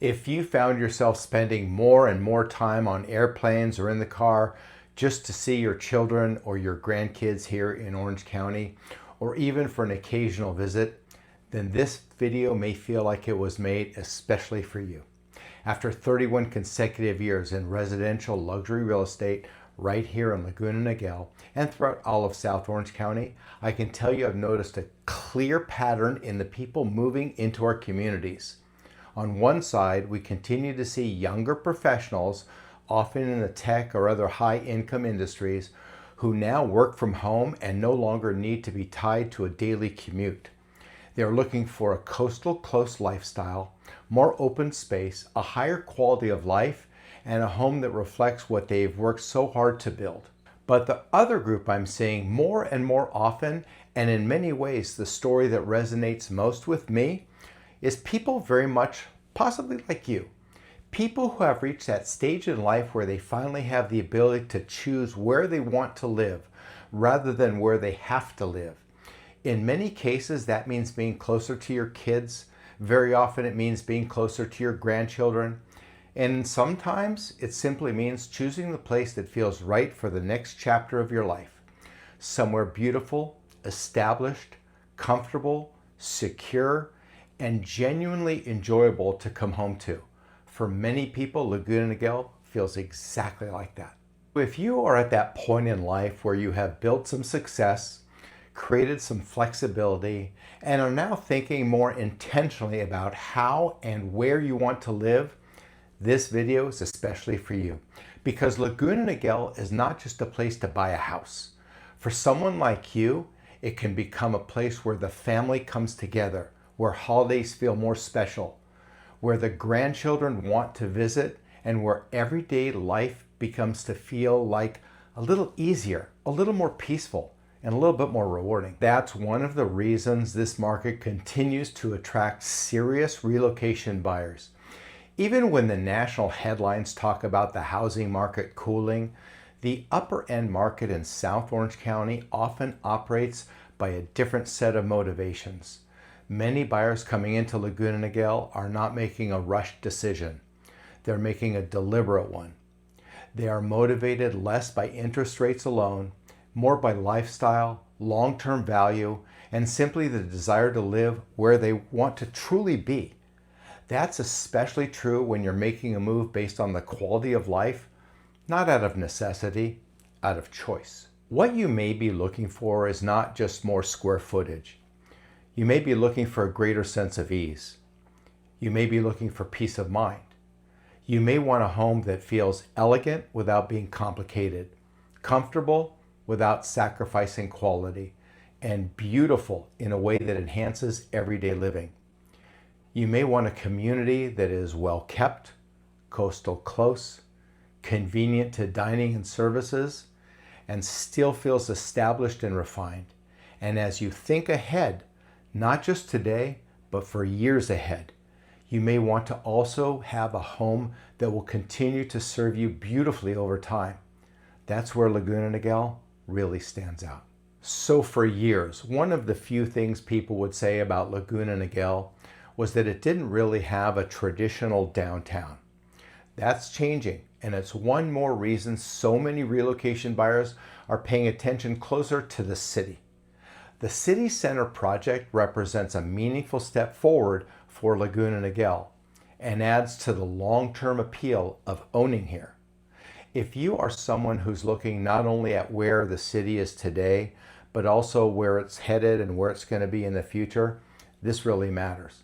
If you found yourself spending more and more time on airplanes or in the car just to see your children or your grandkids here in Orange County, or even for an occasional visit, then this video may feel like it was made especially for you. After 31 consecutive years in residential luxury real estate right here in Laguna Niguel and throughout all of South Orange County, I can tell you I've noticed a clear pattern in the people moving into our communities. On one side, we continue to see younger professionals, often in the tech or other high-income industries, who now work from home and no longer need to be tied to a daily commute. They are looking for a coastal close lifestyle, more open space, a higher quality of life, and a home that reflects what they've worked so hard to build. But the other group I'm seeing more and more often, and in many ways the story that resonates most with me, is people very much possibly like you. People who have reached that stage in life where they finally have the ability to choose where they want to live rather than where they have to live. In many cases, that means being closer to your kids. Very often it means being closer to your grandchildren. And sometimes it simply means choosing the place that feels right for the next chapter of your life. Somewhere beautiful, established, comfortable, secure, and genuinely enjoyable to come home to. For many people, Laguna Niguel feels exactly like that. If you are at that point in life where you have built some success, created some flexibility, and are now thinking more intentionally about how and where you want to live, this video is especially for you. Because Laguna Niguel is not just a place to buy a house. For someone like you, it can become a place where the family comes together, where holidays feel more special, where the grandchildren want to visit, and where everyday life becomes to feel like a little easier, a little more peaceful, and a little bit more rewarding. That's one of the reasons this market continues to attract serious relocation buyers. Even when the national headlines talk about the housing market cooling, the upper end market in South Orange County often operates by a different set of motivations. Many buyers coming into Laguna Niguel are not making a rushed decision. They're making a deliberate one. They are motivated less by interest rates alone, more by lifestyle, long-term value, and simply the desire to live where they want to truly be. That's especially true when you're making a move based on the quality of life, not out of necessity, out of choice. What you may be looking for is not just more square footage. You may be looking for a greater sense of ease. You may be looking for peace of mind. You may want a home that feels elegant without being complicated, comfortable without sacrificing quality, and beautiful in a way that enhances everyday living. You may want a community that is well kept, coastal close, convenient to dining and services, and still feels established and refined. And as you think ahead, not just today, but for years ahead, you may want to also have a home that will continue to serve you beautifully over time. That's where Laguna Niguel really stands out. So for years, one of the few things people would say about Laguna Niguel was that it didn't really have a traditional downtown. That's changing, and it's one more reason so many relocation buyers are paying attention closer to the city. The City Center project represents a meaningful step forward for Laguna Niguel and adds to the long-term appeal of owning here. If you are someone who's looking not only at where the city is today, but also where it's headed and where it's going to be in the future, this really matters.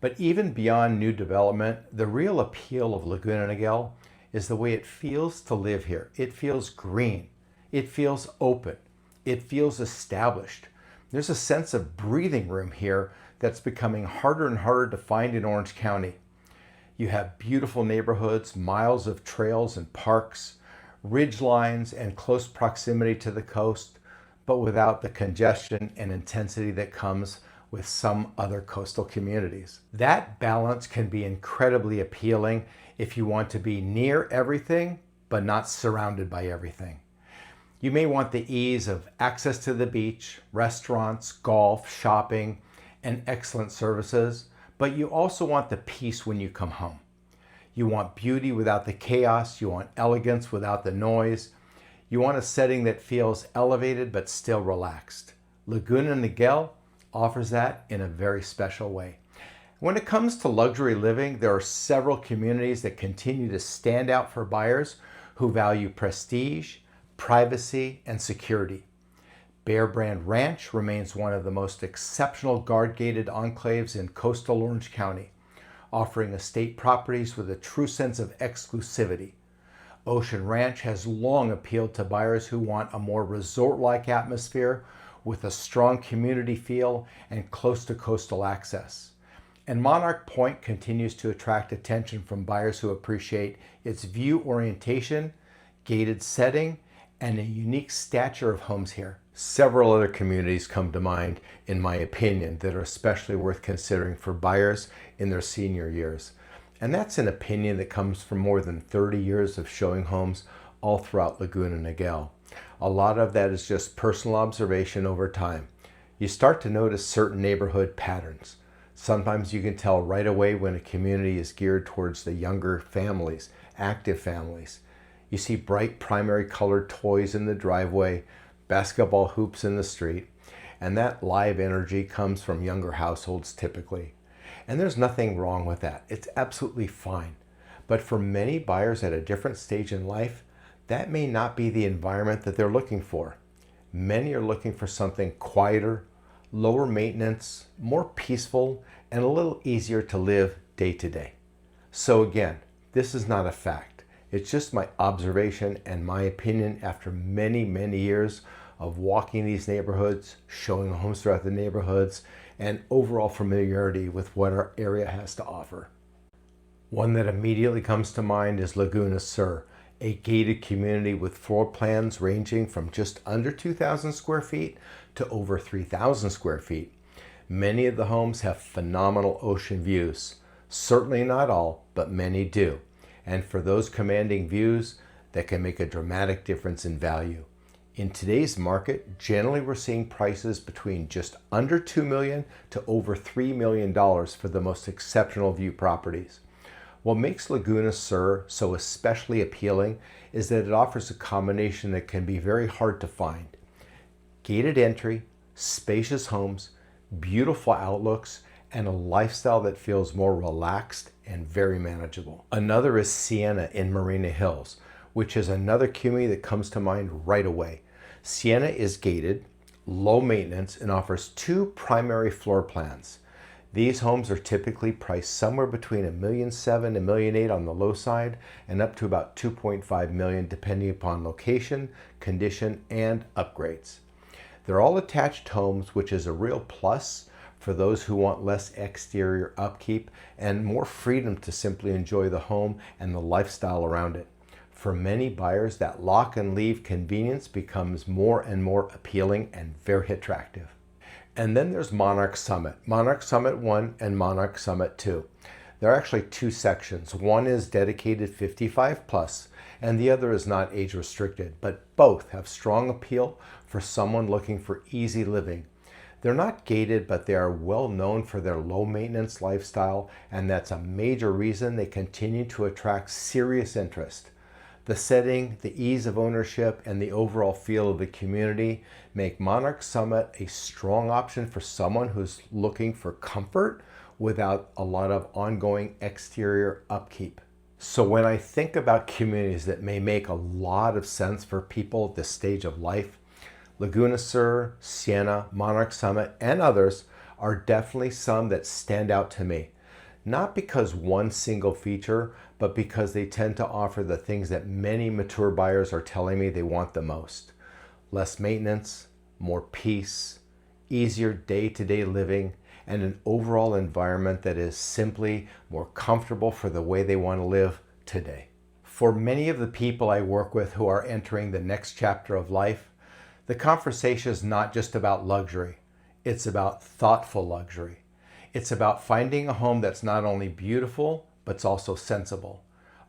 But even beyond new development, the real appeal of Laguna Niguel is the way it feels to live here. It feels green. It feels open. It feels established. There's a sense of breathing room here that's becoming harder and harder to find in Orange County. You have beautiful neighborhoods, miles of trails and parks, ridge lines, and close proximity to the coast, but without the congestion and intensity that comes with some other coastal communities. That balance can be incredibly appealing if you want to be near everything, but not surrounded by everything. You may want the ease of access to the beach, restaurants, golf, shopping, and excellent services, but you also want the peace when you come home. You want beauty without the chaos. You want elegance without the noise. You want a setting that feels elevated but still relaxed. Laguna Niguel offers that in a very special way. When it comes to luxury living, there are several communities that continue to stand out for buyers who value prestige, privacy, and security. Bear Brand Ranch remains one of the most exceptional guard-gated enclaves in coastal Orange County, offering estate properties with a true sense of exclusivity. Ocean Ranch has long appealed to buyers who want a more resort-like atmosphere with a strong community feel and close to coastal access. And Monarch Point continues to attract attention from buyers who appreciate its view orientation, gated setting, and a unique stature of homes here. Several other communities come to mind, in my opinion, that are especially worth considering for buyers in their senior years. And that's an opinion that comes from more than 30 years of showing homes all throughout Laguna Niguel. A lot of that is just personal observation over time. You start to notice certain neighborhood patterns. Sometimes you can tell right away when a community is geared towards the younger families, active families. You see bright primary colored toys in the driveway, basketball hoops in the street, and that live energy comes from younger households typically. And there's nothing wrong with that. It's absolutely fine. But for many buyers at a different stage in life, that may not be the environment that they're looking for. Many are looking for something quieter, lower maintenance, more peaceful, and a little easier to live day to day. So again, this is not a fact. It's just my observation and my opinion after many, many years of walking these neighborhoods, showing homes throughout the neighborhoods, and overall familiarity with what our area has to offer. One that immediately comes to mind is Laguna Sur, a gated community with floor plans ranging from just under 2,000 square feet to over 3,000 square feet. Many of the homes have phenomenal ocean views. Certainly not all, but many do. And for those commanding views, that can make a dramatic difference in value. In today's market, generally we're seeing prices between just under $2 million to over $3 million for the most exceptional view properties. What makes Laguna Sur so especially appealing is that it offers a combination that can be very hard to find. Gated entry, spacious homes, beautiful outlooks, and a lifestyle that feels more relaxed and very manageable. Another is Sienna in Marina Hills, which is another community that comes to mind right away. Sienna is gated, low maintenance, and offers two primary floor plans. These homes are typically priced somewhere between $1.7 million and $1.8 million on the low side and up to about $2.5 million depending upon location, condition, and upgrades. They're all attached homes, which is a real plus for those who want less exterior upkeep and more freedom to simply enjoy the home and the lifestyle around it. For many buyers, that lock and leave convenience becomes more and more appealing and very attractive. And then there's Monarch Summit, Monarch Summit 1 and Monarch Summit 2. There are actually two sections. One is dedicated 55 plus and the other is not age restricted, but both have strong appeal for someone looking for easy living. They're not gated, but they are well known for their low maintenance lifestyle, and that's a major reason they continue to attract serious interest. The setting, the ease of ownership, and the overall feel of the community make Monarch Summit a strong option for someone who's looking for comfort without a lot of ongoing exterior upkeep. So when I think about communities that may make a lot of sense for people at this stage of life, Laguna Sur, Sienna, Monarch Summit, and others are definitely some that stand out to me. Not because one single feature, but because they tend to offer the things that many mature buyers are telling me they want the most. Less maintenance, more peace, easier day-to-day living, and an overall environment that is simply more comfortable for the way they want to live today. For many of the people I work with who are entering the next chapter of life, the conversation is not just about luxury, it's about thoughtful luxury. It's about finding a home that's not only beautiful, but it's also sensible.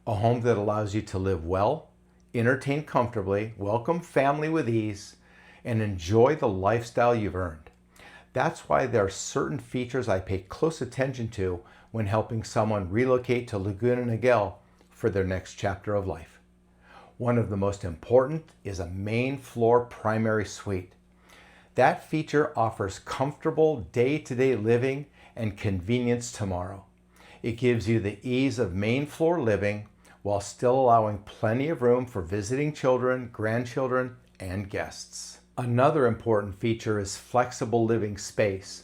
A home that allows you to live well, entertain comfortably, welcome family with ease, and enjoy the lifestyle you've earned. That's why there are certain features I pay close attention to when helping someone relocate to Laguna Niguel for their next chapter of life. One of the most important is a main floor primary suite. That feature offers comfortable day-to-day living and convenience tomorrow. It gives you the ease of main floor living while still allowing plenty of room for visiting children, grandchildren, and guests. Another important feature is flexible living space,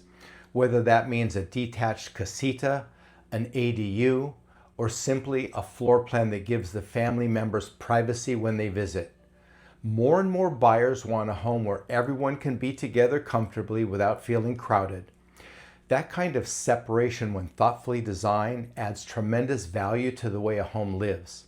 whether that means a detached casita, an ADU, or simply a floor plan that gives the family members privacy when they visit. More and more buyers want a home where everyone can be together comfortably without feeling crowded. That kind of separation, when thoughtfully designed, adds tremendous value to the way a home lives.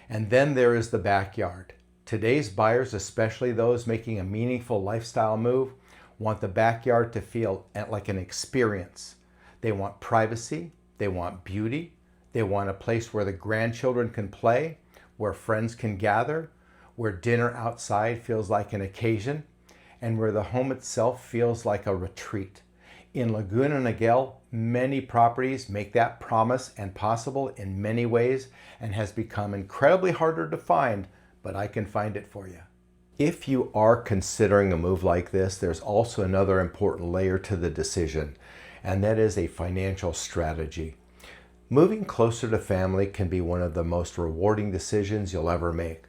And then there is the backyard. Today's buyers, especially those making a meaningful lifestyle move, want the backyard to feel like an experience. They want privacy, they want beauty, they want a place where the grandchildren can play, where friends can gather, where dinner outside feels like an occasion, and where the home itself feels like a retreat. In Laguna Niguel, many properties make that promise and possible in many ways, and has become incredibly harder to find, but I can find it for you. If you are considering a move like this, there's also another important layer to the decision, and that is a financial strategy. Moving closer to family can be one of the most rewarding decisions you'll ever make,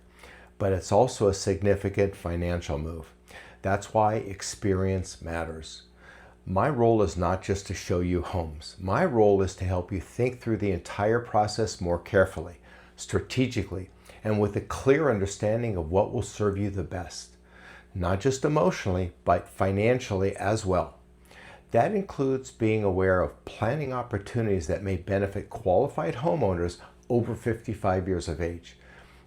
but it's also a significant financial move. That's why experience matters. My role is not just to show you homes. My role is to help you think through the entire process more carefully, strategically, and with a clear understanding of what will serve you the best, not just emotionally, but financially as well. That includes being aware of planning opportunities that may benefit qualified homeowners over 55 years of age,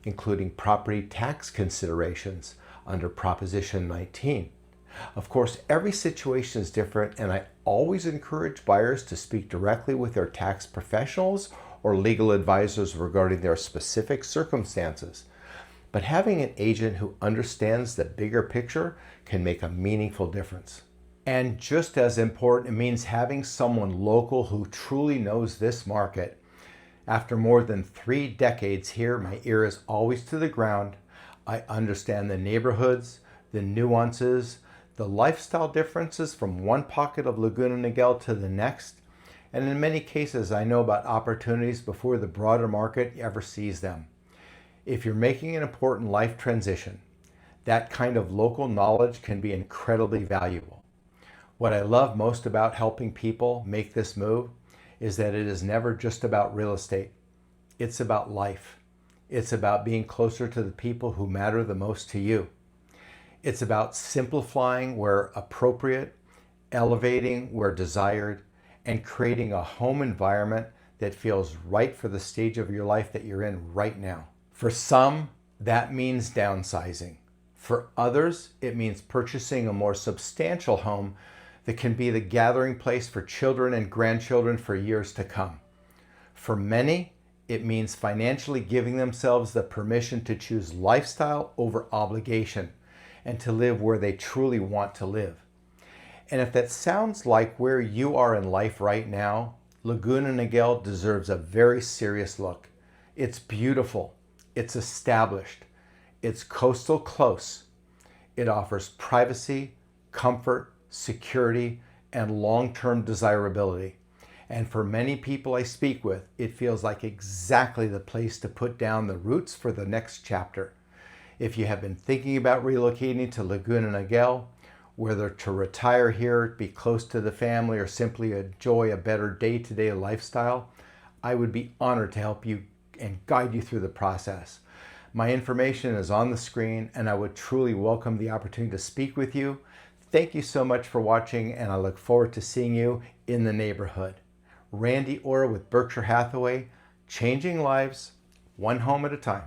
including property tax considerations under Proposition 19. Of course, every situation is different, and I always encourage buyers to speak directly with their tax professionals or legal advisors regarding their specific circumstances. But having an agent who understands the bigger picture can make a meaningful difference. And just as important, it means having someone local who truly knows this market. After more than 3 decades here, my ear is always to the ground. I understand the neighborhoods, the nuances, the lifestyle differences from one pocket of Laguna Niguel to the next, and in many cases I know about opportunities before the broader market ever sees them. If you're making an important life transition, that kind of local knowledge can be incredibly valuable. What I love most about helping people make this move is that it is never just about real estate. It's about life. It's about being closer to the people who matter the most to you. It's about simplifying where appropriate, elevating where desired, and creating a home environment that feels right for the stage of your life that you're in right now. For some, that means downsizing. For others, it means purchasing a more substantial home that can be the gathering place for children and grandchildren for years to come. For many, it means financially giving themselves the permission to choose lifestyle over obligation, and to live where they truly want to live. And if that sounds like where you are in life right now, Laguna Niguel deserves a very serious look. It's beautiful, it's established, it's coastal close. It offers privacy, comfort, security, and long-term desirability. And for many people I speak with, it feels like exactly the place to put down the roots for the next chapter. If you have been thinking about relocating to Laguna Niguel, whether to retire here, be close to the family, or simply enjoy a better day-to-day lifestyle, I would be honored to help you and guide you through the process. My information is on the screen, and I would truly welcome the opportunity to speak with you. Thank you so much for watching, and I look forward to seeing you in the neighborhood. Randy Orr with Berkshire Hathaway, changing lives, one home at a time.